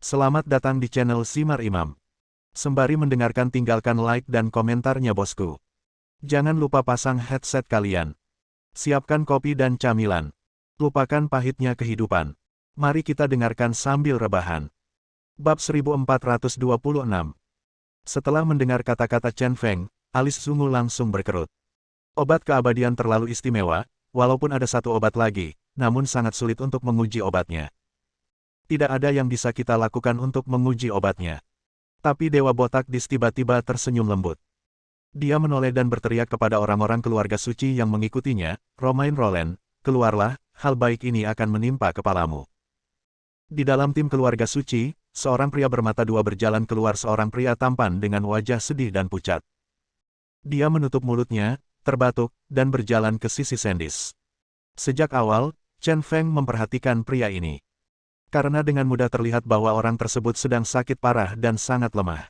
Selamat datang di channel Simar Imam. Sembari mendengarkan tinggalkan like dan komentarnya bosku. Jangan lupa pasang headset kalian. Siapkan kopi dan camilan. Lupakan pahitnya kehidupan. Mari kita dengarkan sambil rebahan. Bab 1426. Setelah mendengar kata-kata Chen Feng, alis Zungu langsung berkerut. Obat keabadian terlalu istimewa, walaupun ada satu obat lagi, namun sangat sulit untuk menguji obatnya. Tidak ada yang bisa kita lakukan untuk menguji obatnya. Tapi Dewa Botak Dis tiba-tiba tersenyum lembut. Dia menoleh dan berteriak kepada orang-orang keluarga suci yang mengikutinya, Romain Rolland, keluarlah, hal baik ini akan menimpa kepalamu. Di dalam tim keluarga suci, seorang pria bermata dua berjalan keluar seorang pria tampan dengan wajah sedih dan pucat. Dia menutup mulutnya, terbatuk, dan berjalan ke sisi Sandis. Sejak awal, Chen Feng memperhatikan pria ini. Karena dengan mudah terlihat bahwa orang tersebut sedang sakit parah dan sangat lemah.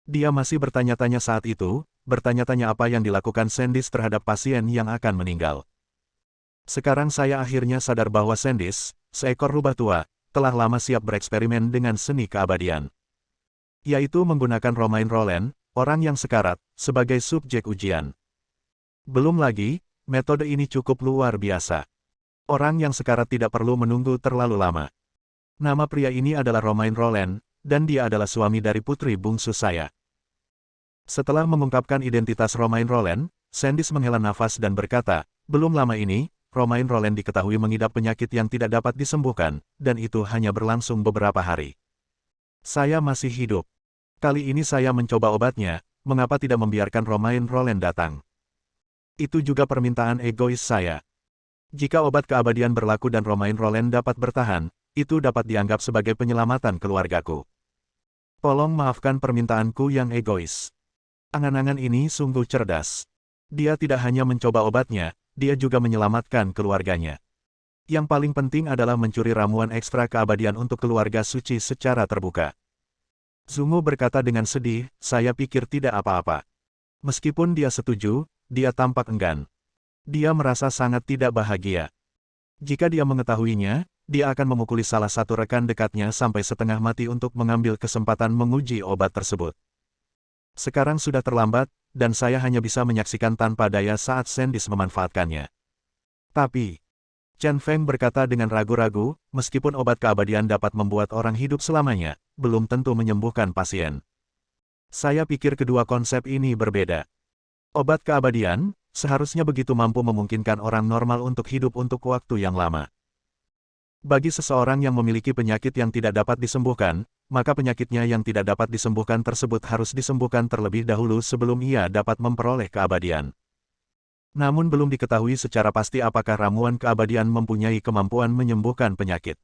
Dia masih bertanya-tanya saat itu, bertanya-tanya apa yang dilakukan Sandis terhadap pasien yang akan meninggal. Sekarang saya akhirnya sadar bahwa Sandis, seekor rubah tua, telah lama siap bereksperimen dengan seni keabadian. Yaitu menggunakan Romain Rolland, orang yang sekarat, sebagai subjek ujian. Belum lagi, metode ini cukup luar biasa. Orang yang sekarat tidak perlu menunggu terlalu lama. Nama pria ini adalah Romain Rolland, dan dia adalah suami dari putri bungsu saya. Setelah mengungkapkan identitas Romain Rolland, Sandis menghela nafas dan berkata, belum lama ini, Romain Rolland diketahui mengidap penyakit yang tidak dapat disembuhkan, dan itu hanya berlangsung beberapa hari. Saya masih hidup. Kali ini saya mencoba obatnya, mengapa tidak membiarkan Romain Rolland datang? Itu juga permintaan egois saya. Jika obat keabadian berlaku dan Romain Rolland dapat bertahan, itu dapat dianggap sebagai penyelamatan keluargaku. Tolong maafkan permintaanku yang egois. Angan-angan ini sungguh cerdas. Dia tidak hanya mencoba obatnya, dia juga menyelamatkan keluarganya. Yang paling penting adalah mencuri ramuan ekstra keabadian untuk keluarga suci secara terbuka. Zungu berkata dengan sedih, saya pikir tidak apa-apa. Meskipun dia setuju, dia tampak enggan. Dia merasa sangat tidak bahagia. Jika dia mengetahuinya, dia akan memukuli salah satu rekan dekatnya sampai setengah mati untuk mengambil kesempatan menguji obat tersebut. Sekarang sudah terlambat, dan saya hanya bisa menyaksikan tanpa daya saat Sandis memanfaatkannya. Tapi, Chen Feng berkata dengan ragu-ragu, meskipun obat keabadian dapat membuat orang hidup selamanya, belum tentu menyembuhkan pasien. Saya pikir kedua konsep ini berbeda. Obat keabadian seharusnya begitu mampu memungkinkan orang normal untuk hidup untuk waktu yang lama. Bagi seseorang yang memiliki penyakit yang tidak dapat disembuhkan, maka penyakitnya yang tidak dapat disembuhkan tersebut harus disembuhkan terlebih dahulu sebelum ia dapat memperoleh keabadian. Namun belum diketahui secara pasti apakah ramuan keabadian mempunyai kemampuan menyembuhkan penyakit.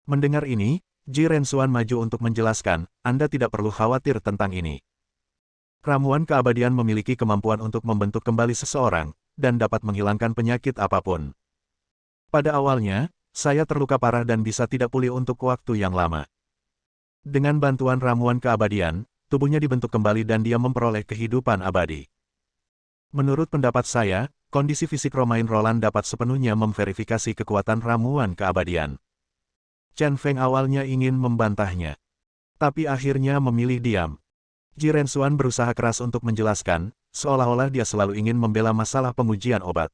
Mendengar ini, Ji Rensuan maju untuk menjelaskan, Anda tidak perlu khawatir tentang ini. Ramuan keabadian memiliki kemampuan untuk membentuk kembali seseorang, dan dapat menghilangkan penyakit apapun. Pada awalnya, saya terluka parah dan bisa tidak pulih untuk waktu yang lama. Dengan bantuan ramuan keabadian, tubuhnya dibentuk kembali dan dia memperoleh kehidupan abadi. Menurut pendapat saya, kondisi fisik Romain Rolland dapat sepenuhnya memverifikasi kekuatan ramuan keabadian. Chen Feng awalnya ingin membantahnya. Tapi akhirnya memilih diam. Ji Rensuan berusaha keras untuk menjelaskan, seolah-olah dia selalu ingin membela masalah pengujian obat.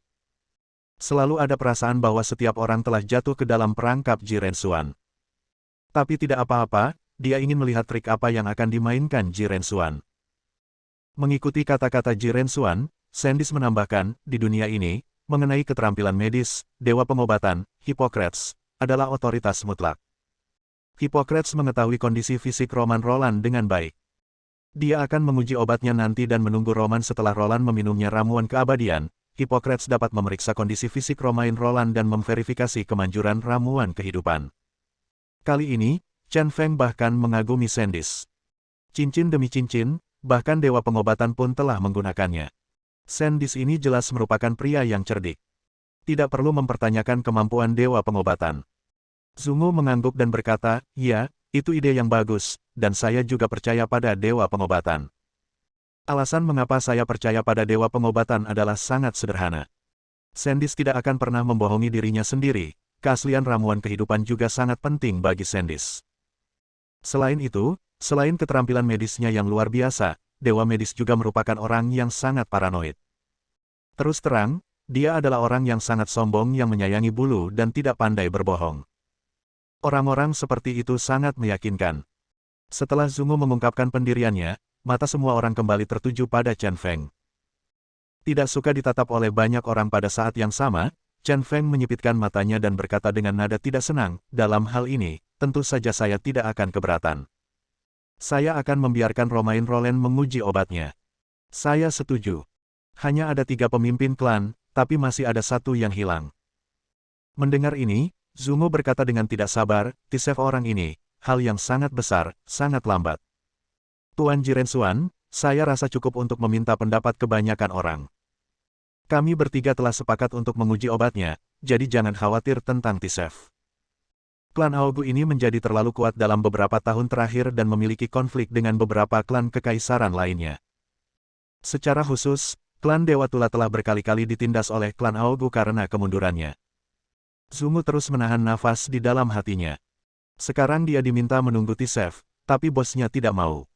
Selalu ada perasaan bahwa setiap orang telah jatuh ke dalam perangkap Ji Rensuan. Tapi tidak apa-apa, dia ingin melihat trik apa yang akan dimainkan Ji Rensuan. Mengikuti kata-kata Ji Rensuan, Sandis menambahkan, di dunia ini, mengenai keterampilan medis, Dewa Pengobatan, Hippocrates, adalah otoritas mutlak. Hippocrates mengetahui kondisi fisik Romain Rolland dengan baik. Dia akan menguji obatnya nanti dan menunggu Roman setelah Rolland meminumnya ramuan keabadian. Hippocrates dapat memeriksa kondisi fisik Romain Rolland dan memverifikasi kemanjuran ramuan kehidupan. Kali ini, Chen Feng bahkan mengagumi Sandis. Cincin demi cincin, bahkan Dewa Pengobatan pun telah menggunakannya. Sandis ini jelas merupakan pria yang cerdik. Tidak perlu mempertanyakan kemampuan Dewa Pengobatan. Zungu mengangguk dan berkata, ya, itu ide yang bagus, dan saya juga percaya pada Dewa Pengobatan. Alasan mengapa saya percaya pada Dewa Pengobatan adalah sangat sederhana. Sandis tidak akan pernah membohongi dirinya sendiri, keaslian ramuan kehidupan juga sangat penting bagi Sandis. Selain itu, selain keterampilan medisnya yang luar biasa, Dewa Medis juga merupakan orang yang sangat paranoid. Terus terang, dia adalah orang yang sangat sombong yang menyayangi bulu dan tidak pandai berbohong. Orang-orang seperti itu sangat meyakinkan. Setelah Zungu mengungkapkan pendiriannya, mata semua orang kembali tertuju pada Chen Feng. Tidak suka ditatap oleh banyak orang pada saat yang sama, Chen Feng menyipitkan matanya dan berkata dengan nada tidak senang, dalam hal ini, tentu saja saya tidak akan keberatan. Saya akan membiarkan Romain Roland menguji obatnya. Saya setuju. Hanya ada 3 pemimpin klan, tapi masih ada 1 yang hilang. Mendengar ini, Zungu berkata dengan tidak sabar, Tisef orang ini, hal yang sangat besar, sangat lambat. Tuan Jirensuan, saya rasa cukup untuk meminta pendapat kebanyakan orang. Kami bertiga telah sepakat untuk menguji obatnya, jadi jangan khawatir tentang Tisef. Klan Aogu ini menjadi terlalu kuat dalam beberapa tahun terakhir dan memiliki konflik dengan beberapa klan kekaisaran lainnya. Secara khusus, klan Dewa Tula telah berkali-kali ditindas oleh klan Aogu karena kemundurannya. Zungu terus menahan nafas di dalam hatinya. Sekarang dia diminta menunggu Tisef, tapi bosnya tidak mau.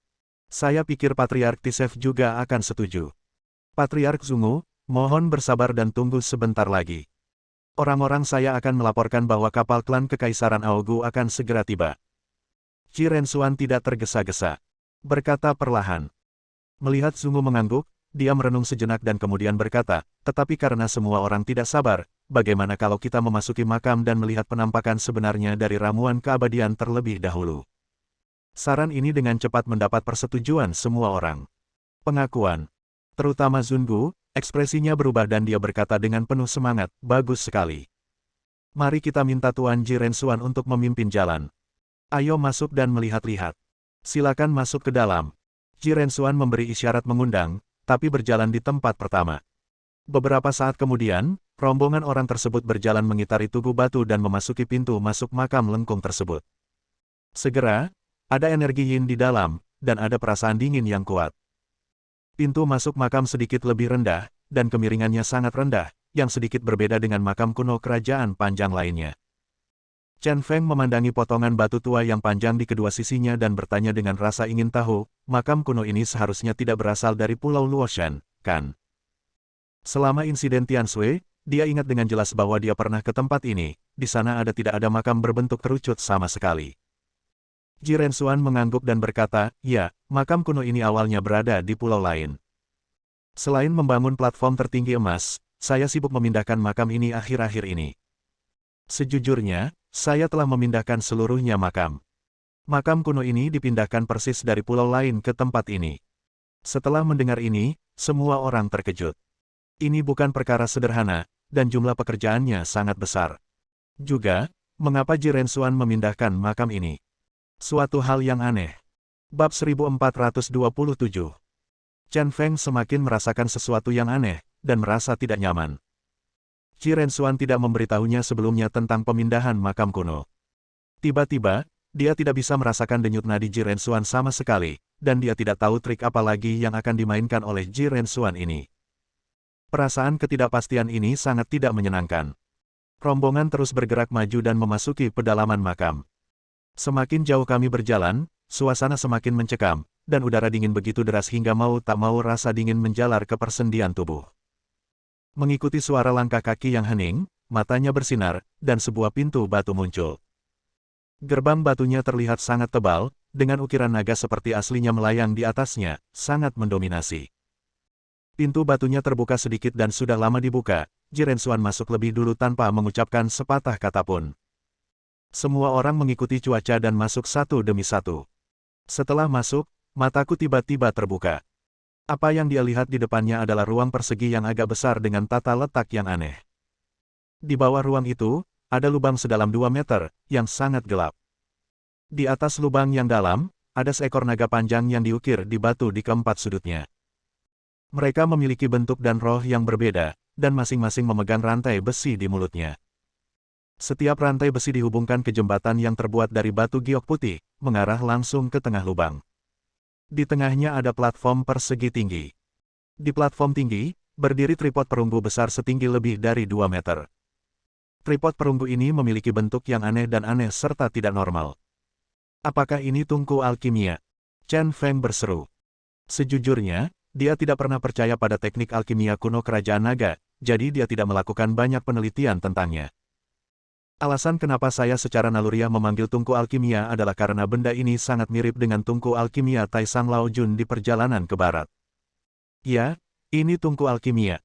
Saya pikir Patriark Tisef juga akan setuju. Patriark Zungu, mohon bersabar dan tunggu sebentar lagi. Orang-orang saya akan melaporkan bahwa kapal klan Kekaisaran Aogu akan segera tiba. Jirensuan tidak tergesa-gesa. Berkata perlahan. Melihat Zungu mengangguk, dia merenung sejenak dan kemudian berkata, tetapi karena semua orang tidak sabar, bagaimana kalau kita memasuki makam dan melihat penampakan sebenarnya dari ramuan keabadian terlebih dahulu? Saran ini dengan cepat mendapat persetujuan semua orang. Pengakuan. Terutama Zungu, ekspresinya berubah dan dia berkata dengan penuh semangat, bagus sekali. Mari kita minta Tuan Jirensuan untuk memimpin jalan. Ayo masuk dan melihat-lihat. Silakan masuk ke dalam. Jirensuan memberi isyarat mengundang, tapi berjalan di tempat pertama. Beberapa saat kemudian, rombongan orang tersebut berjalan mengitari tugu batu dan memasuki pintu masuk makam lengkung tersebut. Segera, ada energi yin di dalam, dan ada perasaan dingin yang kuat. Pintu masuk makam sedikit lebih rendah, dan kemiringannya sangat rendah, yang sedikit berbeda dengan makam kuno kerajaan panjang lainnya. Chen Feng memandangi potongan batu tua yang panjang di kedua sisinya dan bertanya dengan rasa ingin tahu, makam kuno ini seharusnya tidak berasal dari Pulau Luoshan, kan? Selama insiden Tianshui, dia ingat dengan jelas bahwa dia pernah ke tempat ini, di sana tidak ada makam berbentuk kerucut sama sekali. Jirensuan mengangguk dan berkata, ya, makam kuno ini awalnya berada di pulau lain. Selain membangun platform tertinggi emas, saya sibuk memindahkan makam ini akhir-akhir ini. Sejujurnya, saya telah memindahkan seluruhnya makam. Makam kuno ini dipindahkan persis dari pulau lain ke tempat ini. Setelah mendengar ini, semua orang terkejut. Ini bukan perkara sederhana, dan jumlah pekerjaannya sangat besar. Juga, mengapa Jirensuan memindahkan makam ini? Suatu hal yang aneh. Bab 1427. Chen Feng semakin merasakan sesuatu yang aneh, dan merasa tidak nyaman. Jirensuan tidak memberitahunya sebelumnya tentang pemindahan makam kuno. Tiba-tiba, dia tidak bisa merasakan denyut nadi Jirensuan sama sekali, dan dia tidak tahu trik apa lagi yang akan dimainkan oleh Jirensuan ini. Perasaan ketidakpastian ini sangat tidak menyenangkan. Rombongan terus bergerak maju dan memasuki pedalaman makam. Semakin jauh kami berjalan, suasana semakin mencekam, dan udara dingin begitu deras hingga mau tak mau rasa dingin menjalar ke persendian tubuh. Mengikuti suara langkah kaki yang hening, matanya bersinar, dan sebuah pintu batu muncul. Gerbang batunya terlihat sangat tebal, dengan ukiran naga seperti aslinya melayang di atasnya, sangat mendominasi. Pintu batunya terbuka sedikit dan sudah lama dibuka, Jirensuan masuk lebih dulu tanpa mengucapkan sepatah kata pun. Semua orang mengikuti cuaca dan masuk satu demi satu. Setelah masuk, mataku tiba-tiba terbuka. Apa yang dia lihat di depannya adalah ruang persegi yang agak besar dengan tata letak yang aneh. Di bawah ruang itu, ada lubang sedalam 2 meter, yang sangat gelap. Di atas lubang yang dalam, ada seekor naga panjang yang diukir di batu di keempat sudutnya. Mereka memiliki bentuk dan roh yang berbeda, dan masing-masing memegang rantai besi di mulutnya. Setiap rantai besi dihubungkan ke jembatan yang terbuat dari batu giok putih, mengarah langsung ke tengah lubang. Di tengahnya ada platform persegi tinggi. Di platform tinggi, berdiri tripod perunggu besar setinggi lebih dari 2 meter. Tripod perunggu ini memiliki bentuk yang aneh dan aneh serta tidak normal. Apakah ini tungku alkimia? Chen Feng berseru. Sejujurnya, dia tidak pernah percaya pada teknik alkimia kuno kerajaan naga, jadi dia tidak melakukan banyak penelitian tentangnya. Alasan kenapa saya secara naluriah memanggil tungku alkimia adalah karena benda ini sangat mirip dengan tungku alkimia Taisang Lao Jun di perjalanan ke barat. Ya, ini tungku alkimia.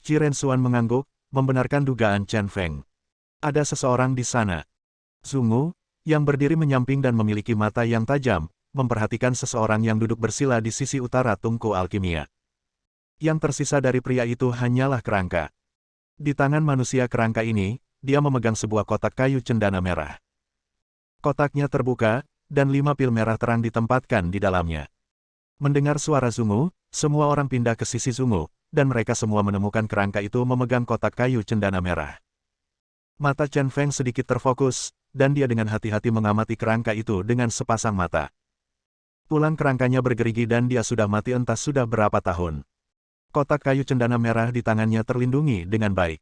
Jiren Xuan mengangguk, membenarkan dugaan Chen Feng. Ada seseorang di sana. Zungu, yang berdiri menyamping dan memiliki mata yang tajam, memperhatikan seseorang yang duduk bersila di sisi utara tungku alkimia. Yang tersisa dari pria itu hanyalah kerangka. Di tangan manusia kerangka ini, dia memegang sebuah kotak kayu cendana merah. Kotaknya terbuka, dan 5 pil merah terang ditempatkan di dalamnya. Mendengar suara Zungu, semua orang pindah ke sisi Zungu, dan mereka semua menemukan kerangka itu memegang kotak kayu cendana merah. Mata Chen Feng sedikit terfokus, dan dia dengan hati-hati mengamati kerangka itu dengan sepasang mata. Tulang kerangkanya bergerigi dan dia sudah mati entah sudah berapa tahun. Kotak kayu cendana merah di tangannya terlindungi dengan baik.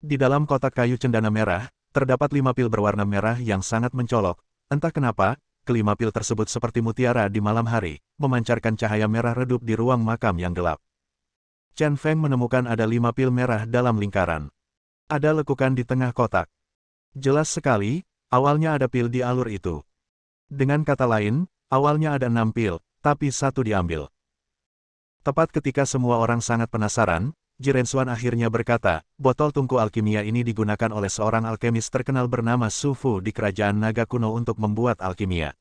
Di dalam kotak kayu cendana merah, terdapat 5 pil berwarna merah yang sangat mencolok. Entah kenapa, kelima pil tersebut seperti mutiara di malam hari, memancarkan cahaya merah redup di ruang makam yang gelap. Chen Feng menemukan ada 5 pil merah dalam lingkaran. Ada lekukan di tengah kotak. Jelas sekali, awalnya ada pil di alur itu. Dengan kata lain, awalnya ada 6 pil, tapi 1 diambil. Tepat ketika semua orang sangat penasaran, Jiren Xuan akhirnya berkata, botol tungku alkimia ini digunakan oleh seorang alkemis terkenal bernama Su Fu di kerajaan naga kuno untuk membuat alkimia.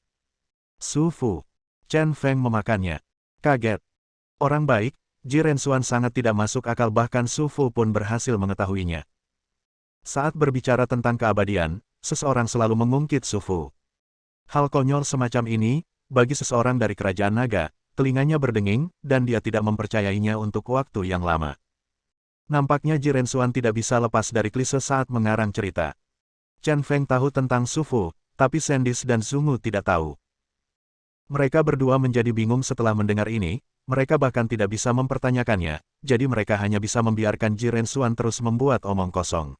Su Fu. Chen Feng memakannya. Kaget. Orang baik, Jiren Xuan sangat tidak masuk akal bahkan Su Fu pun berhasil mengetahuinya. Saat berbicara tentang keabadian, seseorang selalu mengungkit Su Fu. Hal konyol semacam ini, bagi seseorang dari kerajaan naga, telinganya berdenging, dan dia tidak mempercayainya untuk waktu yang lama. Nampaknya Jiren Xuan tidak bisa lepas dari klise saat mengarang cerita. Chen Feng tahu tentang Su Fu, tapi Sandis dan Zungu tidak tahu. Mereka berdua menjadi bingung setelah mendengar ini, mereka bahkan tidak bisa mempertanyakannya, jadi mereka hanya bisa membiarkan Jiren Xuan terus membuat omong kosong.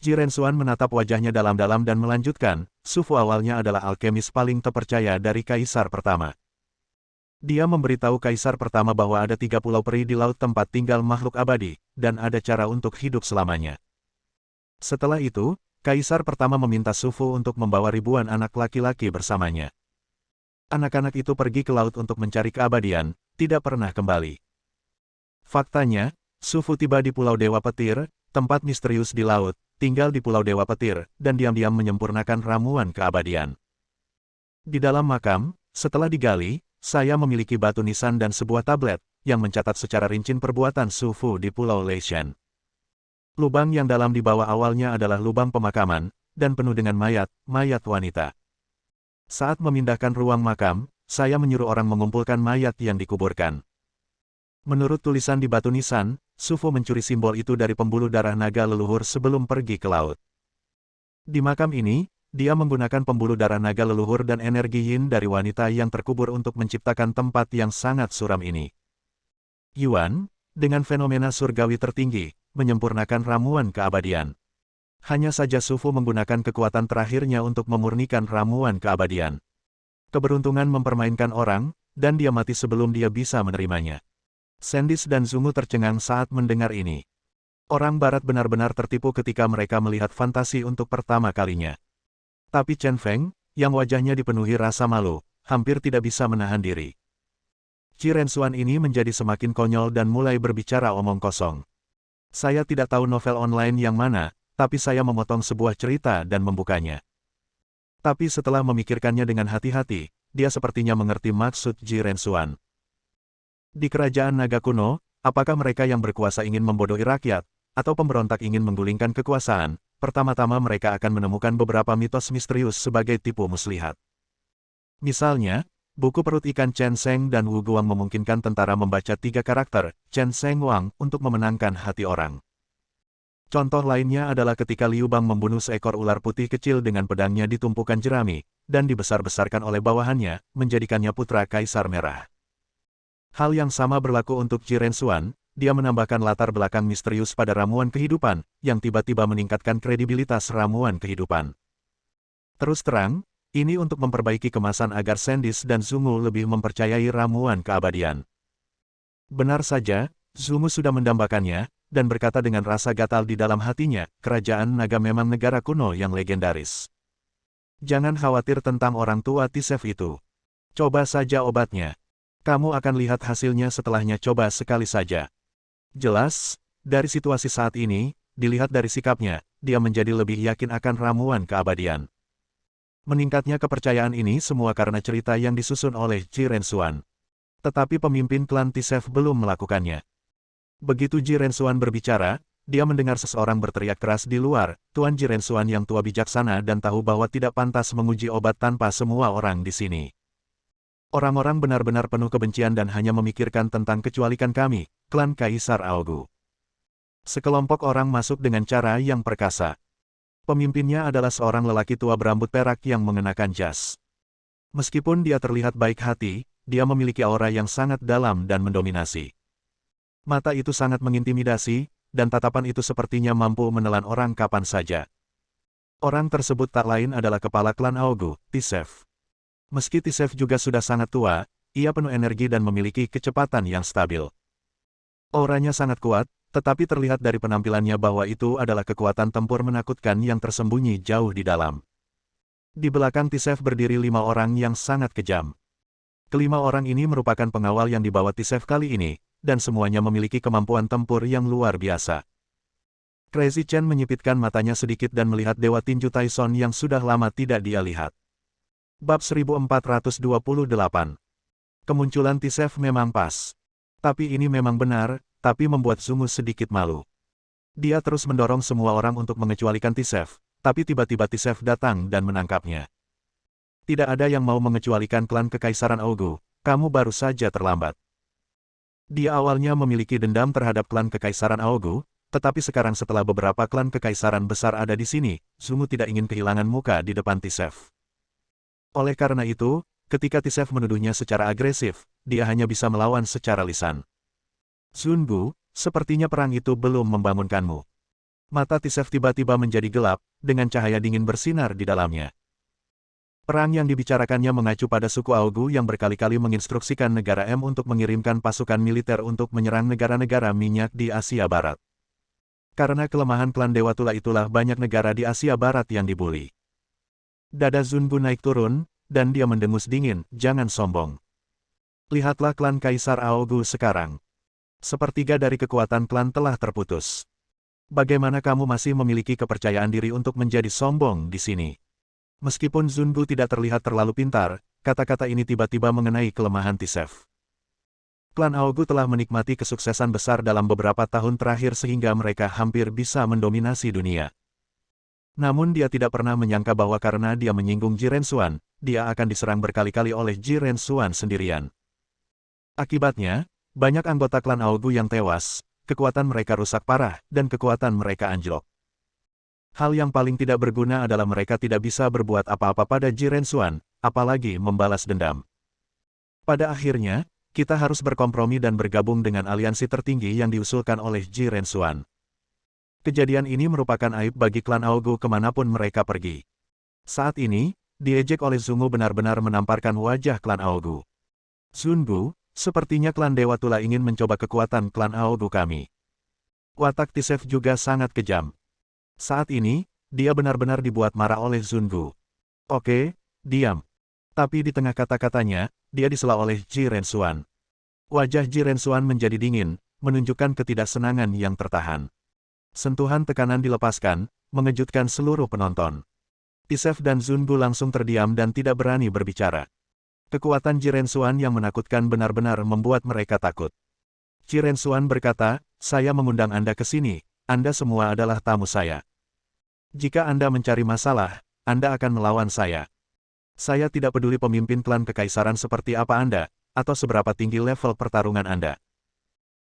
Jiren Xuan menatap wajahnya dalam-dalam dan melanjutkan, Su Fu awalnya adalah alkemis paling terpercaya dari Kaisar pertama. Dia memberitahu Kaisar pertama bahwa ada 3 pulau peri di laut tempat tinggal makhluk abadi, dan ada cara untuk hidup selamanya. Setelah itu, Kaisar pertama meminta Su Fu untuk membawa ribuan anak laki-laki bersamanya. Anak-anak itu pergi ke laut untuk mencari keabadian, tidak pernah kembali. Faktanya, Su Fu tiba di Pulau Dewa Petir, tempat misterius di laut, tinggal di Pulau Dewa Petir, dan diam-diam menyempurnakan ramuan keabadian. Di dalam makam, setelah digali, saya memiliki batu nisan dan sebuah tablet, yang mencatat secara rinci perbuatan Su Fu di Pulau Leishan. Lubang yang dalam di bawah awalnya adalah lubang pemakaman, dan penuh dengan mayat wanita. Saat memindahkan ruang makam, saya menyuruh orang mengumpulkan mayat yang dikuburkan. Menurut tulisan di batu nisan, Su Fu mencuri simbol itu dari pembuluh darah naga leluhur sebelum pergi ke laut. Di makam ini, dia menggunakan pembuluh darah naga leluhur dan energi yin dari wanita yang terkubur untuk menciptakan tempat yang sangat suram ini. Yuan, dengan fenomena surgawi tertinggi, menyempurnakan ramuan keabadian. Hanya saja Su Fu menggunakan kekuatan terakhirnya untuk memurnikan ramuan keabadian. Keberuntungan mempermainkan orang, dan dia mati sebelum dia bisa menerimanya. Sandis dan Zungu tercengang saat mendengar ini. Orang barat benar-benar tertipu ketika mereka melihat fantasi untuk pertama kalinya. Tapi Chen Feng, yang wajahnya dipenuhi rasa malu, hampir tidak bisa menahan diri. Jiren Xuan ini menjadi semakin konyol dan mulai berbicara omong kosong. Saya tidak tahu novel online yang mana, tapi saya memotong sebuah cerita dan membukanya. Tapi setelah memikirkannya dengan hati-hati, dia sepertinya mengerti maksud Jiren Xuan. Di kerajaan naga kuno, apakah mereka yang berkuasa ingin membodohi rakyat, atau pemberontak ingin menggulingkan kekuasaan? Pertama-tama mereka akan menemukan beberapa mitos misterius sebagai tipu muslihat. Misalnya, buku perut ikan Chen Sheng dan Wu Guang memungkinkan tentara membaca 3 karakter, Chen Sheng Wang, untuk memenangkan hati orang. Contoh lainnya adalah ketika Liu Bang membunuh seekor ular putih kecil dengan pedangnya di tumpukan jerami, dan dibesar-besarkan oleh bawahannya, menjadikannya putra Kaisar Merah. Hal yang sama berlaku untuk Jiren Xuan, dia menambahkan latar belakang misterius pada ramuan kehidupan, yang tiba-tiba meningkatkan kredibilitas ramuan kehidupan. Terus terang, Ini untuk memperbaiki kemasan agar Sandis dan Zungu lebih mempercayai ramuan keabadian. Benar saja, Zungu sudah mendambakannya, dan berkata dengan rasa gatal di dalam hatinya, kerajaan naga memang negara kuno yang legendaris. Jangan khawatir tentang orang tua Tisef itu. Coba saja obatnya. Kamu akan lihat hasilnya setelahnya, coba sekali saja. Jelas, dari situasi saat ini, dilihat dari sikapnya, dia menjadi lebih yakin akan ramuan keabadian. Meningkatnya kepercayaan ini semua karena cerita yang disusun oleh Ji Rensuan. Tetapi pemimpin klan Tisef belum melakukannya. Begitu Ji Rensuan berbicara, dia mendengar seseorang berteriak keras di luar, Tuan Ji Rensuan yang tua bijaksana dan tahu bahwa tidak pantas menguji obat tanpa semua orang di sini. Orang-orang benar-benar penuh kebencian dan hanya memikirkan tentang kecualikan kami, klan Kaisar Aogu. Sekelompok orang masuk dengan cara yang perkasa. Pemimpinnya adalah seorang lelaki tua berambut perak yang mengenakan jas. Meskipun dia terlihat baik hati, dia memiliki aura yang sangat dalam dan mendominasi. Mata itu sangat mengintimidasi, dan tatapan itu sepertinya mampu menelan orang kapan saja. Orang tersebut tak lain adalah kepala klan Aogu, Tisef. Meski Tisef juga sudah sangat tua, ia penuh energi dan memiliki kecepatan yang stabil. Auranya sangat kuat, tetapi terlihat dari penampilannya bahwa itu adalah kekuatan tempur menakutkan yang tersembunyi jauh di dalam. Di belakang Tisef berdiri 5 orang yang sangat kejam. Kelima orang ini merupakan pengawal yang dibawa Tisef kali ini, dan semuanya memiliki kemampuan tempur yang luar biasa. Crazy Chen menyipitkan matanya sedikit dan melihat Dewa Tinju Taison yang sudah lama tidak dia lihat. Bab 1428. Kemunculan Tisef memang pas. Tapi ini memang benar, tapi membuat Zungu sedikit malu. Dia terus mendorong semua orang untuk mengecualikan Tisef, tapi tiba-tiba Tisef datang dan menangkapnya. Tidak ada yang mau mengecualikan klan Kekaisaran Aogu, kamu baru saja terlambat. Dia awalnya memiliki dendam terhadap klan Kekaisaran Aogu, tetapi sekarang setelah beberapa klan Kekaisaran besar ada di sini, Zungu tidak ingin kehilangan muka di depan Tisef. Oleh karena itu, ketika Tisef menuduhnya secara agresif, dia hanya bisa melawan secara lisan. Zungu, sepertinya perang itu belum membangunkanmu. Mata Tisef tiba-tiba menjadi gelap, dengan cahaya dingin bersinar di dalamnya. Perang yang dibicarakannya mengacu pada suku Aogu yang berkali-kali menginstruksikan negara M untuk mengirimkan pasukan militer untuk menyerang negara-negara minyak di Asia Barat. Karena kelemahan klan Dewa Tula itulah banyak negara di Asia Barat yang dibuli. Dada Zungu naik turun, dan dia mendengus dingin, jangan sombong. Lihatlah klan Kaisar Aogu sekarang. Sepertiga dari kekuatan klan telah terputus. Bagaimana kamu masih memiliki kepercayaan diri untuk menjadi sombong di sini? Meskipun Zungu tidak terlihat terlalu pintar, kata-kata ini tiba-tiba mengenai kelemahan Tisef. Klan Aogu telah menikmati kesuksesan besar dalam beberapa tahun terakhir sehingga mereka hampir bisa mendominasi dunia. Namun dia tidak pernah menyangka bahwa karena dia menyinggung Ji Rensuan, dia akan diserang berkali-kali oleh Ji Rensuan sendirian. Akibatnya, banyak anggota klan Aogu yang tewas, kekuatan mereka rusak parah, dan kekuatan mereka anjlok. Hal yang paling tidak berguna adalah mereka tidak bisa berbuat apa-apa pada Ji Rensuan, apalagi membalas dendam. Pada akhirnya, kita harus berkompromi dan bergabung dengan aliansi tertinggi yang diusulkan oleh Ji Rensuan. Kejadian ini merupakan aib bagi klan Aogu kemanapun mereka pergi. Saat ini, diejek oleh Zungu benar-benar menamparkan wajah klan Aogu. Zungu, sepertinya klan Dewa Tula ingin mencoba kekuatan klan Aogu kami. Watak Tisef juga sangat kejam. Saat ini, dia benar-benar dibuat marah oleh Zungu. Oke, diam. Tapi di tengah kata-katanya, dia disela oleh Ji Rensuan. Wajah Ji Rensuan menjadi dingin, menunjukkan ketidaksenangan yang tertahan. Sentuhan tekanan dilepaskan, mengejutkan seluruh penonton. Tisef dan Zungu langsung terdiam dan tidak berani berbicara. Kekuatan Ji Rensuan yang menakutkan benar-benar membuat mereka takut. Ji Rensuan berkata, saya mengundang Anda ke sini, Anda semua adalah tamu saya. Jika Anda mencari masalah, Anda akan melawan saya. Saya tidak peduli pemimpin klan kekaisaran seperti apa Anda, atau seberapa tinggi level pertarungan Anda.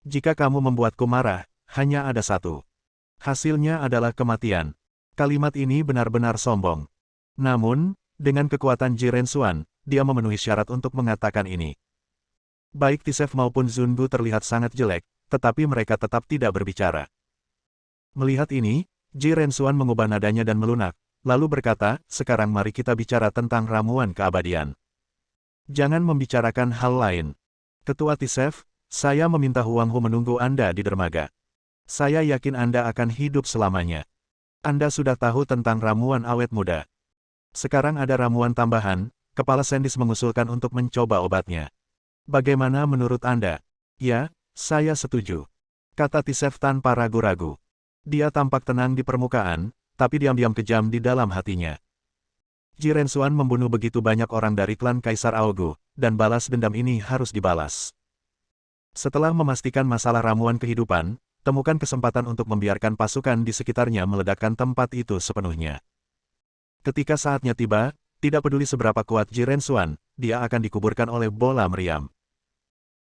Jika kamu membuatku marah, hanya ada satu. Hasilnya adalah kematian. Kalimat ini benar-benar sombong. Namun, dengan kekuatan Ji Rensuan, dia memenuhi syarat untuk mengatakan ini. Baik Tisef maupun Zungu terlihat sangat jelek, tetapi mereka tetap tidak berbicara. Melihat ini, Ji Rensuan mengubah nadanya dan melunak, lalu berkata, sekarang mari kita bicara tentang ramuan keabadian. Jangan membicarakan hal lain. Ketua Tisef, saya meminta Huang Hu menunggu Anda di dermaga. Saya yakin Anda akan hidup selamanya. Anda sudah tahu tentang ramuan awet muda. Sekarang ada ramuan tambahan, Kepala Sandis mengusulkan untuk mencoba obatnya. Bagaimana menurut Anda? Ya, saya setuju. Kata Tisef tanpa ragu-ragu. Dia tampak tenang di permukaan, tapi diam-diam kejam di dalam hatinya. Jirensuan membunuh begitu banyak orang dari klan Kaisar Aogu, dan balas dendam ini harus dibalas. Setelah memastikan masalah ramuan kehidupan, temukan kesempatan untuk membiarkan pasukan di sekitarnya meledakkan tempat itu sepenuhnya. Ketika saatnya tiba, tidak peduli seberapa kuat Jirensuan, dia akan dikuburkan oleh bola meriam.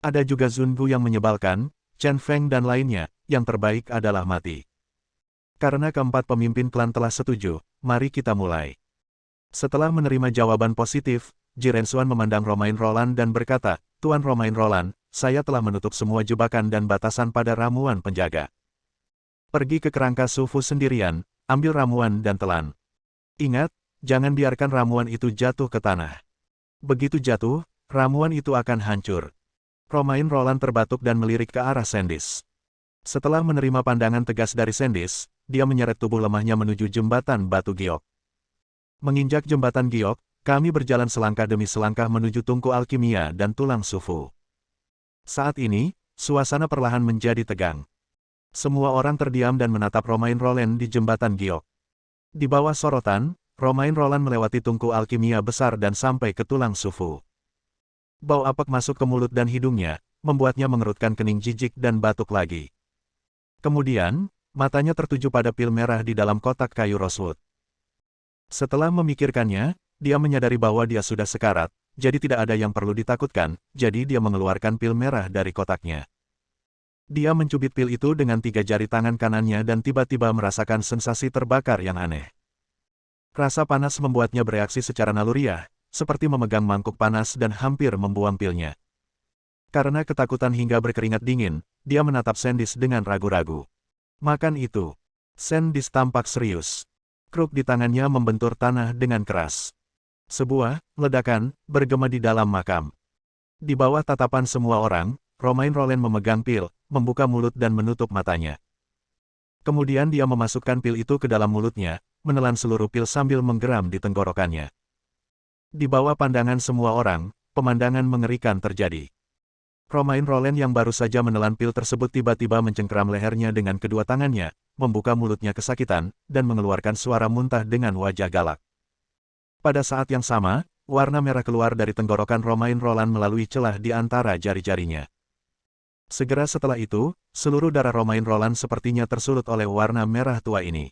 Ada juga Zungu yang menyebalkan, Chen Feng dan lainnya, yang terbaik adalah mati. Karena keempat pemimpin klan telah setuju, mari kita mulai. Setelah menerima jawaban positif, Jirensuan memandang Romain Roland dan berkata, Tuan Romain Roland, saya telah menutup semua jebakan dan batasan pada ramuan penjaga. Pergi ke kerangka Sufu sendirian, ambil ramuan dan telan. Ingat, jangan biarkan ramuan itu jatuh ke tanah. Begitu jatuh, ramuan itu akan hancur. Romain Roland terbatuk dan melirik ke arah Sandis. Setelah menerima pandangan tegas dari Sandis, dia menyeret tubuh lemahnya menuju jembatan batu giok. Menginjak jembatan giok, kami berjalan selangkah demi selangkah menuju tungku alkimia dan tulang Sufu. Saat ini, suasana perlahan menjadi tegang. Semua orang terdiam dan menatap Romain Roland di jembatan giok. Di bawah sorotan, Romain Roland melewati tungku alkimia besar dan sampai ke tulang Sufu. Bau apek masuk ke mulut dan hidungnya, membuatnya mengerutkan kening jijik dan batuk lagi. Kemudian, matanya tertuju pada pil merah di dalam kotak kayu rosewood. Setelah memikirkannya, dia menyadari bahwa dia sudah sekarat, jadi tidak ada yang perlu ditakutkan, jadi dia mengeluarkan pil merah dari kotaknya. Dia mencubit pil itu dengan 3 jari tangan kanannya dan tiba-tiba merasakan sensasi terbakar yang aneh. Rasa panas membuatnya bereaksi secara naluriah, seperti memegang mangkuk panas dan hampir membuang pilnya. Karena ketakutan hingga berkeringat dingin, dia menatap Sandis dengan ragu-ragu. Makan itu. Sandis tampak serius. Kruk di tangannya membentur tanah dengan keras. Sebuah ledakan bergema di dalam makam. Di bawah tatapan semua orang, Romain Roland memegang pil, membuka mulut dan menutup matanya. Kemudian dia memasukkan pil itu ke dalam mulutnya, menelan seluruh pil sambil menggeram di tenggorokannya. Di bawah pandangan semua orang, pemandangan mengerikan terjadi. Romain Roland yang baru saja menelan pil tersebut tiba-tiba mencengkeram lehernya dengan kedua tangannya, membuka mulutnya kesakitan, dan mengeluarkan suara muntah dengan wajah galak. Pada saat yang sama, warna merah keluar dari tenggorokan Romain Roland melalui celah di antara jari-jarinya. Segera setelah itu, seluruh darah Romain Roland sepertinya tersulut oleh warna merah tua ini.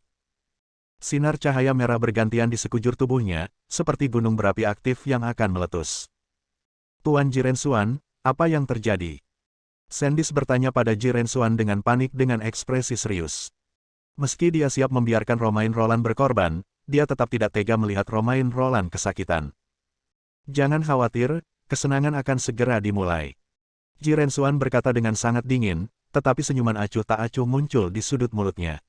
Sinar cahaya merah bergantian di sekujur tubuhnya, seperti gunung berapi aktif yang akan meletus. Tuan Jirensuan, apa yang terjadi? Sandis bertanya pada Jirensuan dengan panik dengan ekspresi serius. Meski dia siap membiarkan Romain Roland berkorban, dia tetap tidak tega melihat Romain Roland kesakitan. Jangan khawatir, kesenangan akan segera dimulai. Jirensuan berkata dengan sangat dingin, tetapi senyuman acuh tak acuh muncul di sudut mulutnya.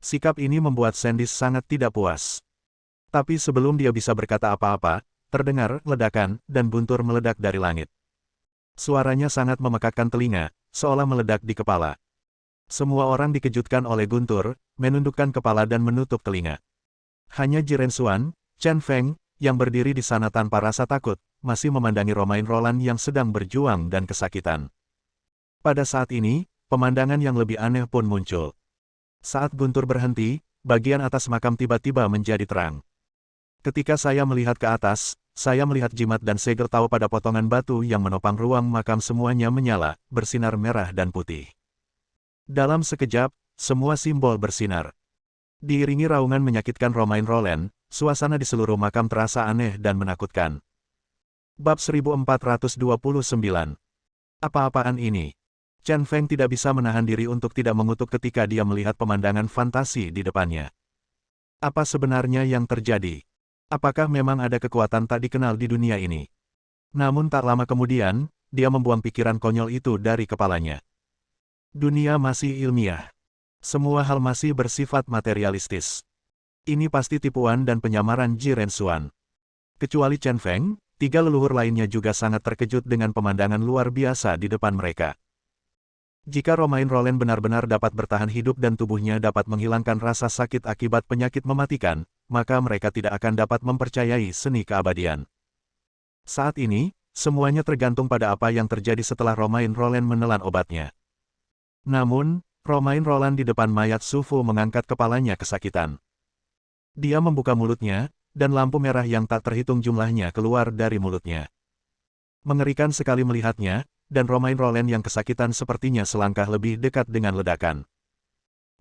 Sikap ini membuat Sandis sangat tidak puas. Tapi sebelum dia bisa berkata apa-apa, terdengar ledakan dan guntur meledak dari langit. Suaranya sangat memekakkan telinga, seolah meledak di kepala. Semua orang dikejutkan oleh guntur, menundukkan kepala dan menutup telinga. Hanya Jirensuan, Chen Feng, yang berdiri di sana tanpa rasa takut, masih memandangi Romain Roland yang sedang berjuang dan kesakitan. Pada saat ini, pemandangan yang lebih aneh pun muncul. Saat guntur berhenti, bagian atas makam tiba-tiba menjadi terang. Ketika saya melihat ke atas, saya melihat jimat dan segel tahu pada potongan batu yang menopang ruang makam semuanya menyala, bersinar merah dan putih. Dalam sekejap, semua simbol bersinar. Diiringi raungan menyakitkan Romain Roland, suasana di seluruh makam terasa aneh dan menakutkan. Bab 1429. Apa-apaan ini? Chen Feng tidak bisa menahan diri untuk tidak mengutuk ketika dia melihat pemandangan fantasi di depannya. Apa sebenarnya yang terjadi? Apakah memang ada kekuatan tak dikenal di dunia ini? Namun tak lama kemudian, dia membuang pikiran konyol itu dari kepalanya. Dunia masih ilmiah. Semua hal masih bersifat materialistis. Ini pasti tipuan dan penyamaran Ji Rensuan. Kecuali Chen Feng, 3 leluhur lainnya juga sangat terkejut dengan pemandangan luar biasa di depan mereka. Jika Romain Rolland benar-benar dapat bertahan hidup dan tubuhnya dapat menghilangkan rasa sakit akibat penyakit mematikan, maka mereka tidak akan dapat mempercayai seni keabadian. Saat ini, semuanya tergantung pada apa yang terjadi setelah Romain Rolland menelan obatnya. Namun, Romain Rolland di depan mayat Su Fu mengangkat kepalanya kesakitan. Dia membuka mulutnya, dan lampu merah yang tak terhitung jumlahnya keluar dari mulutnya. Mengerikan sekali melihatnya, dan Romain Rolland yang kesakitan sepertinya selangkah lebih dekat dengan ledakan.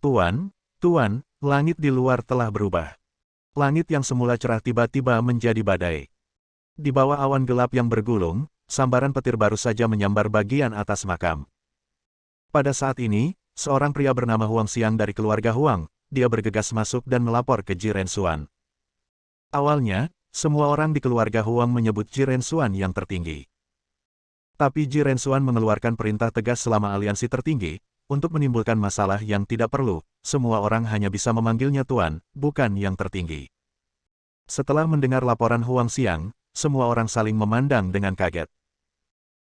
Tuan, langit di luar telah berubah. Langit yang semula cerah tiba-tiba menjadi badai. Di bawah awan gelap yang bergulung, sambaran petir baru saja menyambar bagian atas makam. Pada saat ini, seorang pria bernama Huang Xiang dari keluarga Huang, dia bergegas masuk dan melapor ke Ji Rensuan. Awalnya, semua orang di keluarga Huang menyebut Ji Rensuan yang tertinggi. Tapi Ji Rensuan mengeluarkan perintah tegas selama aliansi tertinggi, untuk menimbulkan masalah yang tidak perlu, semua orang hanya bisa memanggilnya Tuan, bukan yang tertinggi. Setelah mendengar laporan Huang Xiang, semua orang saling memandang dengan kaget.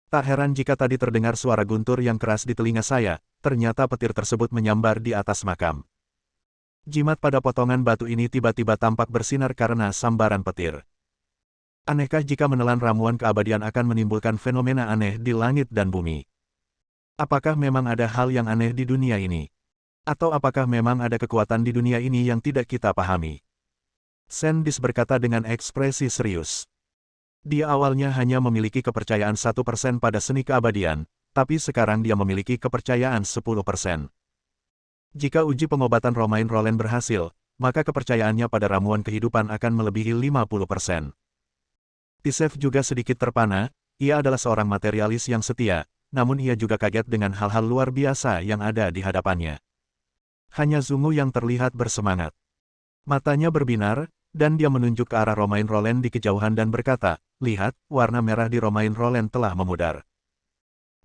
Tak heran jika tadi terdengar suara guntur yang keras di telinga saya, ternyata petir tersebut menyambar di atas makam. Jimat pada potongan batu ini tiba-tiba tampak bersinar karena sambaran petir. Anehkah jika menelan ramuan keabadian akan menimbulkan fenomena aneh di langit dan bumi? Apakah memang ada hal yang aneh di dunia ini? Atau apakah memang ada kekuatan di dunia ini yang tidak kita pahami? Sandis berkata dengan ekspresi serius. Dia awalnya hanya memiliki kepercayaan 1% pada seni keabadian, tapi sekarang dia memiliki kepercayaan 10%. Jika uji pengobatan Romain Rolland berhasil, maka kepercayaannya pada ramuan kehidupan akan melebihi 50%. Tisef juga sedikit terpana, ia adalah seorang materialis yang setia, namun ia juga kaget dengan hal-hal luar biasa yang ada di hadapannya. Hanya Zungu yang terlihat bersemangat. Matanya berbinar, dan dia menunjuk ke arah Romain Rolland di kejauhan dan berkata, "Lihat, warna merah di Romain Rolland telah memudar."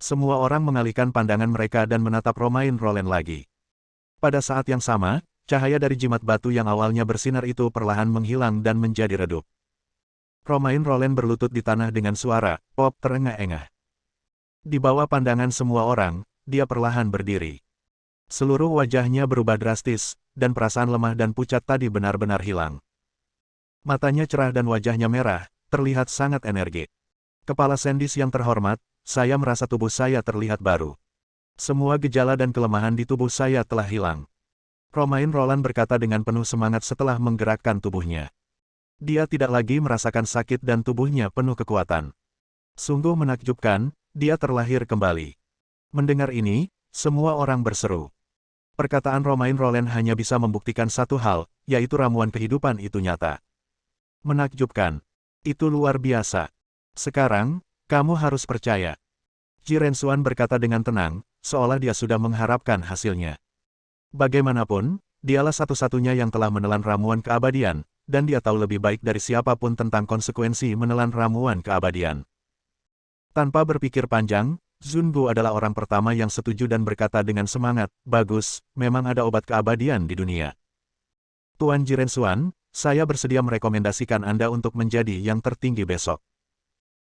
Semua orang mengalihkan pandangan mereka dan menatap Romain Rolland lagi. Pada saat yang sama, cahaya dari jimat batu yang awalnya bersinar itu perlahan menghilang dan menjadi redup. Romain Rolland berlutut di tanah dengan suara pop terengah-engah. Di bawah pandangan semua orang, dia perlahan berdiri. Seluruh wajahnya berubah drastis, dan perasaan lemah dan pucat tadi benar-benar hilang. Matanya cerah dan wajahnya merah, terlihat sangat energik. Kepala Sandis yang terhormat, saya merasa tubuh saya terlihat baru. Semua gejala dan kelemahan di tubuh saya telah hilang. Romain Rolland berkata dengan penuh semangat setelah menggerakkan tubuhnya. Dia tidak lagi merasakan sakit dan tubuhnya penuh kekuatan. Sungguh menakjubkan, dia terlahir kembali. Mendengar ini, semua orang berseru. Perkataan Romain Rolland hanya bisa membuktikan satu hal, yaitu ramuan kehidupan itu nyata. Menakjubkan. Itu luar biasa. Sekarang, kamu harus percaya. Ji Rensuan berkata dengan tenang, seolah dia sudah mengharapkan hasilnya. Bagaimanapun, dialah satu-satunya yang telah menelan ramuan keabadian, dan dia tahu lebih baik dari siapapun tentang konsekuensi menelan ramuan keabadian. Tanpa berpikir panjang, Zunbu adalah orang pertama yang setuju dan berkata dengan semangat, "Bagus, memang ada obat keabadian di dunia. Tuan Ji Rensuan, saya bersedia merekomendasikan Anda untuk menjadi yang tertinggi besok.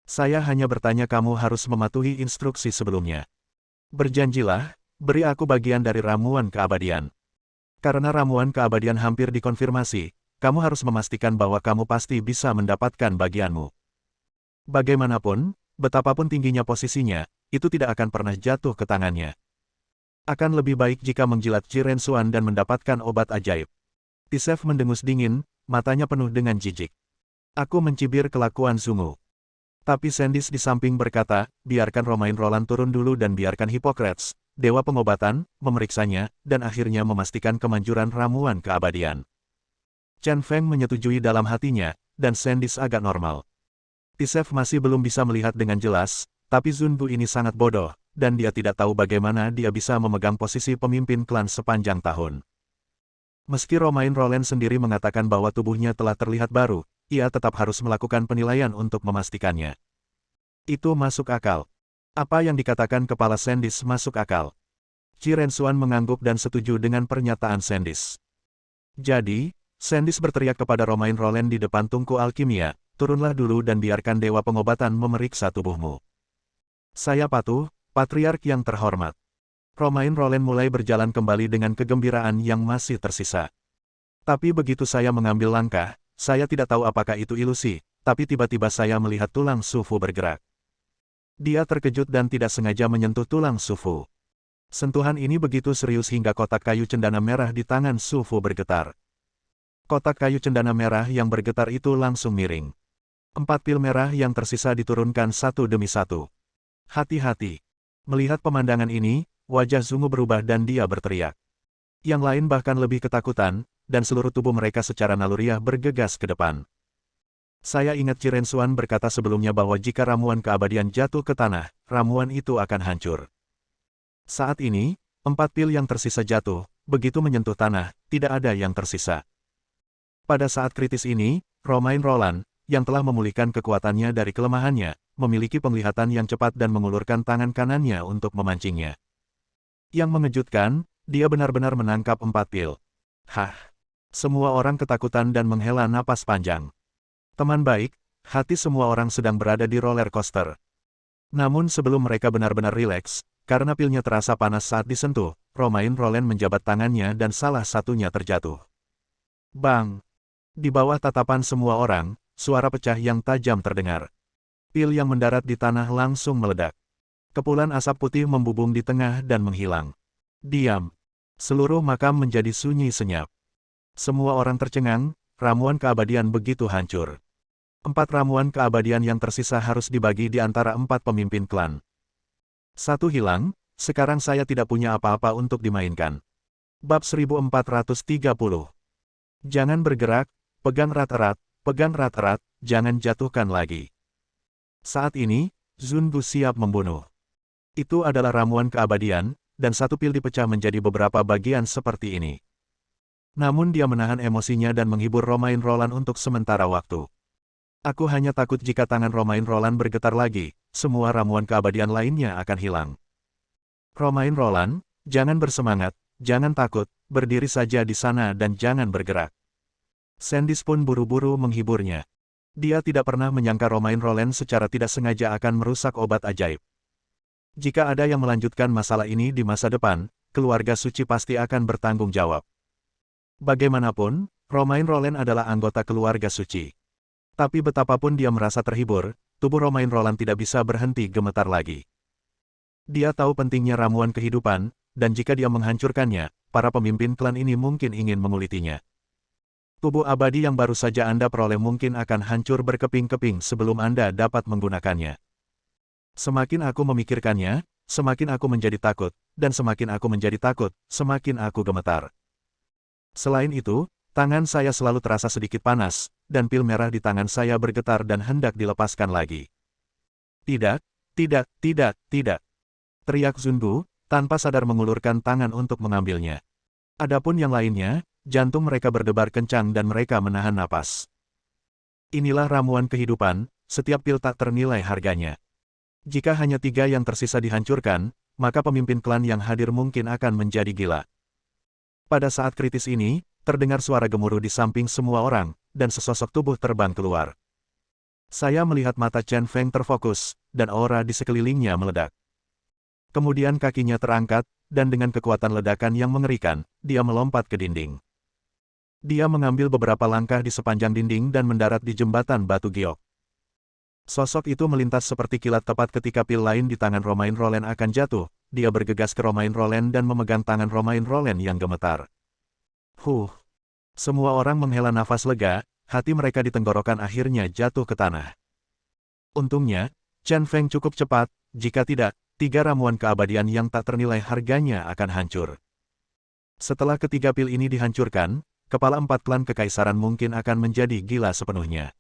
Saya hanya bertanya kamu harus mematuhi instruksi sebelumnya. Berjanjilah, beri aku bagian dari ramuan keabadian. Karena ramuan keabadian hampir dikonfirmasi, kamu harus memastikan bahwa kamu pasti bisa mendapatkan bagianmu. Bagaimanapun, betapapun tingginya posisinya, itu tidak akan pernah jatuh ke tangannya. Akan lebih baik jika menjilat Ji Rensuan dan mendapatkan obat ajaib." Tisef mendengus dingin, matanya penuh dengan jijik. "Aku mencibir kelakuan Zungu." Tapi Sandis di samping berkata, "Biarkan Romain Rolland turun dulu dan biarkan Hippocrates, dewa pengobatan, memeriksanya, dan akhirnya memastikan kemanjuran ramuan keabadian." Chen Feng menyetujui dalam hatinya, dan Sandis agak normal. Tisef masih belum bisa melihat dengan jelas, tapi Zunbu ini sangat bodoh, dan dia tidak tahu bagaimana dia bisa memegang posisi pemimpin klan sepanjang tahun. Meski Romain Rolland sendiri mengatakan bahwa tubuhnya telah terlihat baru, ia tetap harus melakukan penilaian untuk memastikannya. Itu masuk akal. Apa yang dikatakan kepala Sandis masuk akal. Ji Rensuan mengangguk dan setuju dengan pernyataan Sandis. Jadi, Sandis berteriak kepada Romain Rolland di depan tungku alkimia, turunlah dulu dan biarkan dewa pengobatan memeriksa tubuhmu. Saya patuh, Patriark yang terhormat. Romain Rolland mulai berjalan kembali dengan kegembiraan yang masih tersisa. Tapi begitu saya mengambil langkah, saya tidak tahu apakah itu ilusi, tapi tiba-tiba saya melihat tulang Sufu bergerak. Dia terkejut dan tidak sengaja menyentuh tulang Sufu. Sentuhan ini begitu serius hingga kotak kayu cendana merah di tangan Sufu bergetar. Kotak kayu cendana merah yang bergetar itu langsung miring. 4 pil merah yang tersisa diturunkan satu demi satu. Hati-hati. Melihat pemandangan ini, wajah Zungu berubah dan dia berteriak. Yang lain bahkan lebih ketakutan, dan seluruh tubuh mereka secara naluriah bergegas ke depan. Saya ingat Chiren Xuan berkata sebelumnya bahwa jika ramuan keabadian jatuh ke tanah, ramuan itu akan hancur. Saat ini, 4 pil yang tersisa jatuh, begitu menyentuh tanah, tidak ada yang tersisa. Pada saat kritis ini, Romain Rolland, yang telah memulihkan kekuatannya dari kelemahannya, memiliki penglihatan yang cepat dan mengulurkan tangan kanannya untuk memancingnya. Yang mengejutkan, dia benar-benar menangkap 4 pil. Hah! Semua orang ketakutan dan menghela napas panjang. Teman baik, hati semua orang sedang berada di roller coaster. Namun sebelum mereka benar-benar rileks, karena pilnya terasa panas saat disentuh, Romain Rolland menjabat tangannya dan salah satunya terjatuh. Bang! Di bawah tatapan semua orang, suara pecah yang tajam terdengar. Pil yang mendarat di tanah langsung meledak. Kepulan asap putih membubung di tengah dan menghilang. Diam. Seluruh makam menjadi sunyi senyap. Semua orang tercengang, ramuan keabadian begitu hancur. 4 ramuan keabadian yang tersisa harus dibagi di antara 4 pemimpin klan. 1 hilang, sekarang saya tidak punya apa-apa untuk dimainkan. Bab 1430. Jangan bergerak, pegang erat-erat, jangan jatuhkan lagi. Saat ini, Zungu siap membunuh. Itu adalah ramuan keabadian, dan 1 pil dipecah menjadi beberapa bagian seperti ini. Namun dia menahan emosinya dan menghibur Romain Rolland untuk sementara waktu. Aku hanya takut jika tangan Romain Rolland bergetar lagi, semua ramuan keabadian lainnya akan hilang. Romain Rolland, jangan bersemangat, jangan takut, berdiri saja di sana dan jangan bergerak. Sandis pun buru-buru menghiburnya. Dia tidak pernah menyangka Romain Rolland secara tidak sengaja akan merusak obat ajaib. Jika ada yang melanjutkan masalah ini di masa depan, keluarga suci pasti akan bertanggung jawab. Bagaimanapun, Romain Rolland adalah anggota keluarga suci. Tapi betapapun dia merasa terhibur, tubuh Romain Rolland tidak bisa berhenti gemetar lagi. Dia tahu pentingnya ramuan kehidupan, dan jika dia menghancurkannya, para pemimpin klan ini mungkin ingin mengulitinya. Tubuh abadi yang baru saja Anda peroleh mungkin akan hancur berkeping-keping sebelum Anda dapat menggunakannya. Semakin aku memikirkannya, semakin aku menjadi takut, dan semakin aku menjadi takut, semakin aku gemetar. Selain itu, tangan saya selalu terasa sedikit panas, dan pil merah di tangan saya bergetar dan hendak dilepaskan lagi. Tidak, tidak, tidak, tidak. Teriak Zungu, tanpa sadar mengulurkan tangan untuk mengambilnya. Adapun yang lainnya, jantung mereka berdebar kencang dan mereka menahan napas. Inilah ramuan kehidupan, setiap pil tak ternilai harganya. Jika hanya 3 yang tersisa dihancurkan, maka pemimpin klan yang hadir mungkin akan menjadi gila. Pada saat kritis ini, terdengar suara gemuruh di samping semua orang, dan sesosok tubuh terbang keluar. Saya melihat mata Chen Feng terfokus, dan aura di sekelilingnya meledak. Kemudian kakinya terangkat, dan dengan kekuatan ledakan yang mengerikan, dia melompat ke dinding. Dia mengambil beberapa langkah di sepanjang dinding dan mendarat di jembatan batu giok. Sosok itu melintas seperti kilat tepat ketika pil lain di tangan Romain Rolland akan jatuh. Dia bergegas ke Romain Rolland dan memegang tangan Romain Rolland yang gemetar. Semua orang menghela nafas lega, hati mereka di tenggorokan akhirnya jatuh ke tanah. Untungnya, Chen Feng cukup cepat, jika tidak, 3 ramuan keabadian yang tak ternilai harganya akan hancur. Setelah ketiga pil ini dihancurkan, kepala 4 klan kekaisaran mungkin akan menjadi gila sepenuhnya.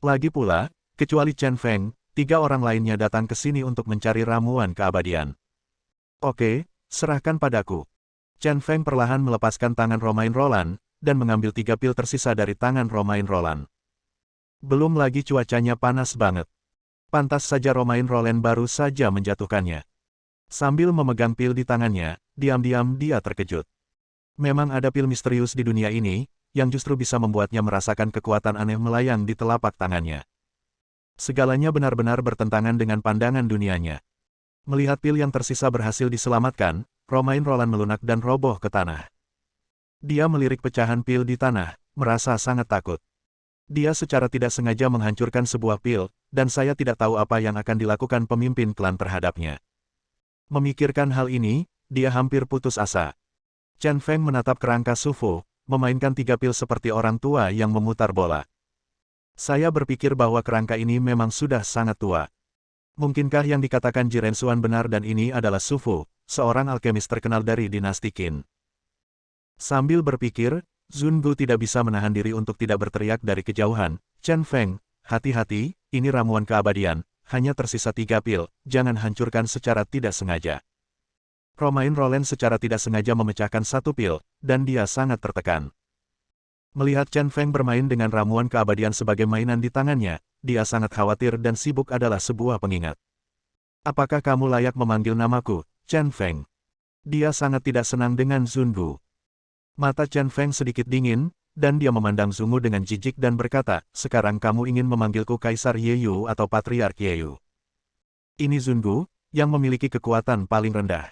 Lagi pula, kecuali Chen Feng, 3 orang lainnya datang ke sini untuk mencari ramuan keabadian. Oke, serahkan padaku. Chen Feng perlahan melepaskan tangan Romain Rolland, dan mengambil 3 pil tersisa dari tangan Romain Rolland. Belum lagi cuacanya panas banget. Pantas saja Romain Rolland baru saja menjatuhkannya. Sambil memegang pil di tangannya, diam-diam dia terkejut. Memang ada pil misterius di dunia ini, yang justru bisa membuatnya merasakan kekuatan aneh melayang di telapak tangannya. Segalanya benar-benar bertentangan dengan pandangan dunianya. Melihat pil yang tersisa berhasil diselamatkan, Romain Roland melunak dan roboh ke tanah. Dia melirik pecahan pil di tanah, merasa sangat takut. Dia secara tidak sengaja menghancurkan sebuah pil, dan saya tidak tahu apa yang akan dilakukan pemimpin klan terhadapnya. Memikirkan hal ini, dia hampir putus asa. Chen Feng menatap kerangka Sufu, memainkan 3 pil seperti orang tua yang memutar bola. Saya berpikir bahwa kerangka ini memang sudah sangat tua. Mungkinkah yang dikatakan Jiren Xuan benar dan ini adalah Sufu, seorang alkemis terkenal dari dinasti Qin? Sambil berpikir, Zun Bu tidak bisa menahan diri untuk tidak berteriak dari kejauhan. Chen Feng, hati-hati, ini ramuan keabadian, hanya tersisa 3 pil, jangan hancurkan secara tidak sengaja. Romain Roland secara tidak sengaja memecahkan 1 pil, dan dia sangat tertekan. Melihat Chen Feng bermain dengan ramuan keabadian sebagai mainan di tangannya, dia sangat khawatir dan sibuk adalah sebuah pengingat. Apakah kamu layak memanggil namaku, Chen Feng? Dia sangat tidak senang dengan Zun Bu. Mata Chen Feng sedikit dingin, dan dia memandang Zungu dengan jijik dan berkata, sekarang kamu ingin memanggilku Kaisar Yeyu atau Patriark Yeyu. Ini Zun Bu, yang memiliki kekuatan paling rendah.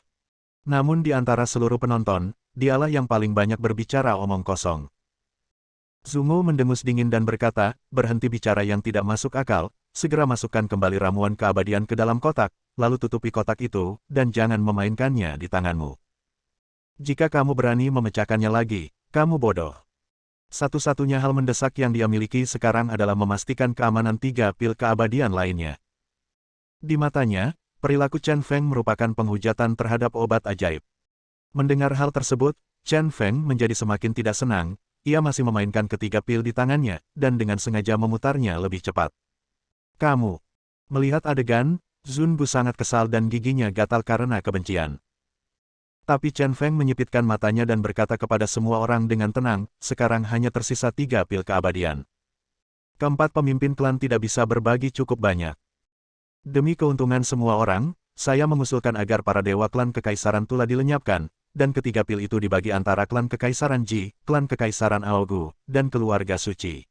Namun di antara seluruh penonton, dialah yang paling banyak berbicara omong kosong. Zungu mendengus dingin dan berkata, berhenti bicara yang tidak masuk akal, segera masukkan kembali ramuan keabadian ke dalam kotak, lalu tutupi kotak itu, dan jangan memainkannya di tanganmu. Jika kamu berani memecahkannya lagi, kamu bodoh. Satu-satunya hal mendesak yang dia miliki sekarang adalah memastikan keamanan 3 pil keabadian lainnya. Di matanya, perilaku Chen Feng merupakan penghujatan terhadap obat ajaib. Mendengar hal tersebut, Chen Feng menjadi semakin tidak senang, ia masih memainkan ketiga pil di tangannya, dan dengan sengaja memutarnya lebih cepat. Kamu. Melihat adegan, Zun Bu sangat kesal dan giginya gatal karena kebencian. Tapi Chen Feng menyipitkan matanya dan berkata kepada semua orang dengan tenang, sekarang hanya tersisa 3 pil keabadian. Keempat pemimpin klan tidak bisa berbagi cukup banyak. Demi keuntungan semua orang, saya mengusulkan agar para dewa klan Kekaisaran Tula dilenyapkan, dan ketiga pil itu dibagi antara klan Kekaisaran Ji, klan Kekaisaran Aogu, dan keluarga suci.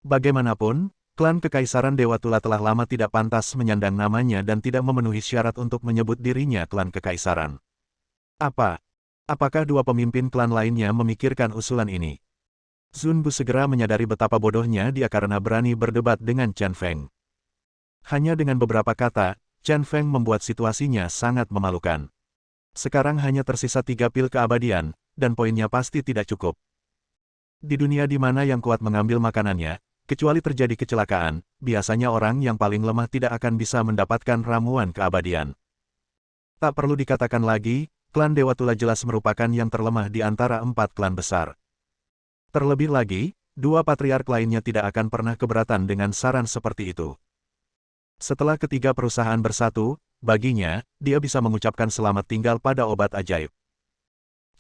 Bagaimanapun, klan Kekaisaran Dewa Tula telah lama tidak pantas menyandang namanya dan tidak memenuhi syarat untuk menyebut dirinya klan Kekaisaran. Apakah 2 pemimpin klan lainnya memikirkan usulan ini? Zun Bu segera menyadari betapa bodohnya dia karena berani berdebat dengan Chen Feng. Hanya dengan beberapa kata, Chen Feng membuat situasinya sangat memalukan. Sekarang hanya tersisa 3 pil keabadian, dan poinnya pasti tidak cukup. Di dunia di mana yang kuat mengambil makanannya, kecuali terjadi kecelakaan, biasanya orang yang paling lemah tidak akan bisa mendapatkan ramuan keabadian. Tak perlu dikatakan lagi, klan Dewa Tula jelas merupakan yang terlemah di antara 4 klan besar. Terlebih lagi, 2 patriark lainnya tidak akan pernah keberatan dengan saran seperti itu. Setelah ketiga perusahaan bersatu, baginya, dia bisa mengucapkan selamat tinggal pada obat ajaib.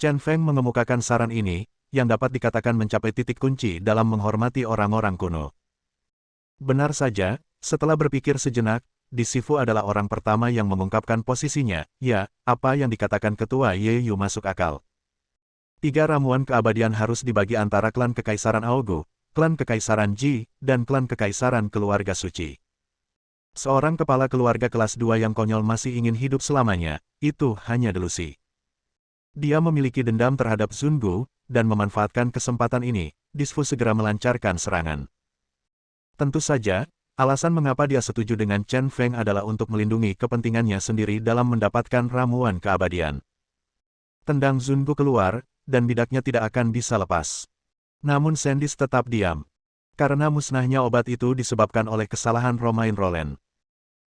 Chen Feng mengemukakan saran ini, yang dapat dikatakan mencapai titik kunci dalam menghormati orang-orang kuno. Benar saja, setelah berpikir sejenak, Di Sifu adalah orang pertama yang mengungkapkan posisinya, ya, apa yang dikatakan ketua Yeyu masuk akal. 3 ramuan keabadian harus dibagi antara klan Kekaisaran Aogu, klan Kekaisaran Ji, dan klan Kekaisaran Keluarga Suci. Seorang kepala keluarga kelas 2 yang konyol masih ingin hidup selamanya, itu hanya delusi. Dia memiliki dendam terhadap Zun Bu, dan memanfaatkan kesempatan ini, Di Sifu segera melancarkan serangan. Tentu saja, alasan mengapa dia setuju dengan Chen Feng adalah untuk melindungi kepentingannya sendiri dalam mendapatkan ramuan keabadian. Tendang Zun Bu keluar, dan bidaknya tidak akan bisa lepas. Namun Sandis tetap diam. Karena musnahnya obat itu disebabkan oleh kesalahan Romain Roland.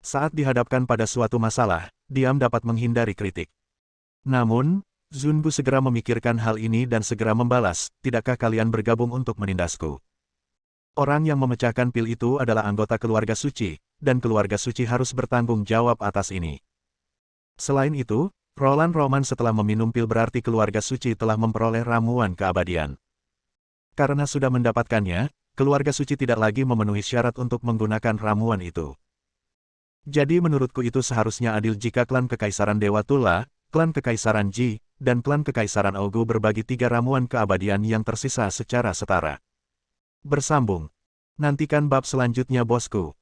Saat dihadapkan pada suatu masalah, diam dapat menghindari kritik. Namun, Zun Bu segera memikirkan hal ini dan segera membalas, tidakkah kalian bergabung untuk menindasku? Orang yang memecahkan pil itu adalah anggota keluarga suci, dan keluarga suci harus bertanggung jawab atas ini. Selain itu, Roland Roman setelah meminum pil berarti keluarga suci telah memperoleh ramuan keabadian. Karena sudah mendapatkannya, keluarga suci tidak lagi memenuhi syarat untuk menggunakan ramuan itu. Jadi menurutku itu seharusnya adil jika klan Kekaisaran Dewa Tula, klan Kekaisaran Ji, dan klan Kekaisaran Ogu berbagi 3 ramuan keabadian yang tersisa secara setara. Bersambung. Nantikan bab selanjutnya bosku.